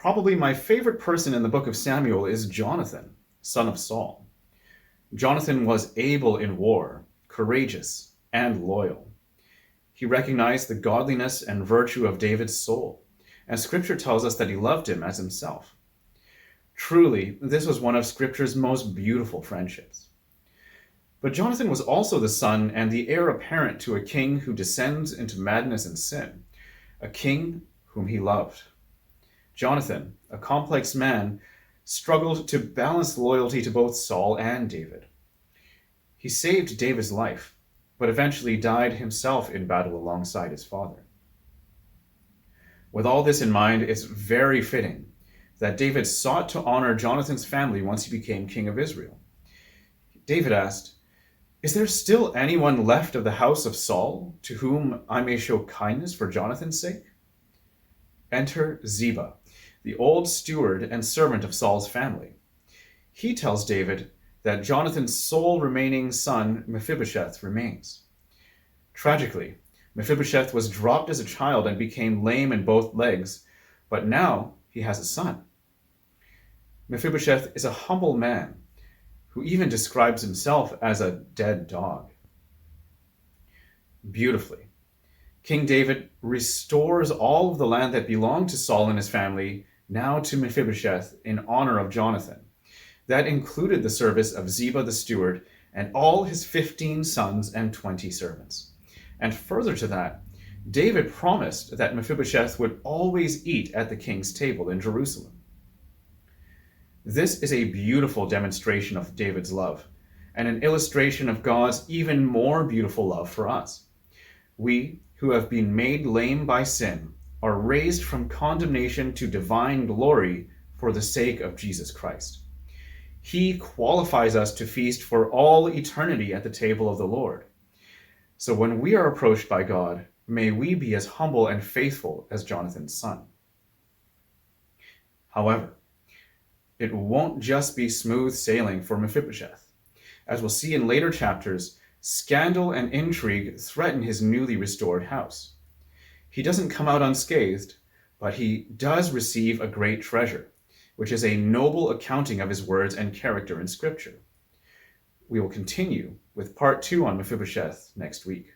Probably my favorite person in the book of Samuel is Jonathan, son of Saul. Jonathan was able in war, courageous, and loyal. He recognized the godliness and virtue of David's soul, and Scripture tells us that he loved him as himself. Truly, this was one of Scripture's most beautiful friendships. But Jonathan was also the son and the heir apparent to a king who descends into madness and sin, a king whom he loved. Jonathan, a complex man, struggled to balance loyalty to both Saul and David. He saved David's life, but eventually died himself in battle alongside his father. With all this in mind, it's very fitting that David sought to honor Jonathan's family once he became king of Israel. David asked, "Is there still anyone left of the house of Saul to whom I may show kindness for Jonathan's sake?" Enter Ziba, the old steward and servant of Saul's family. He tells David that Jonathan's sole remaining son, Mephibosheth, remains. Tragically, Mephibosheth was dropped as a child and became lame in both legs, but now he has a son. Mephibosheth is a humble man who even describes himself as a dead dog. Beautifully, King David restores all of the land that belonged to Saul and his family now to Mephibosheth in honor of Jonathan. That included the service of Ziba the steward and all his 15 sons and 20 servants. And further to that, David promised that Mephibosheth would always eat at the king's table in Jerusalem. This is a beautiful demonstration of David's love, and an illustration of God's even more beautiful love for us. We, who have been made lame by sin, are raised from condemnation to divine glory for the sake of Jesus Christ. He qualifies us to feast for all eternity at the table of the Lord. So when we are approached by God, may we be as humble and faithful as Jonathan's son. However, it won't just be smooth sailing for Mephibosheth. As we'll see in later chapters, scandal and intrigue threaten his newly restored house. He doesn't come out unscathed, but he does receive a great treasure, which is a noble accounting of his words and character in Scripture. We will continue with part 2 on Mephibosheth next week.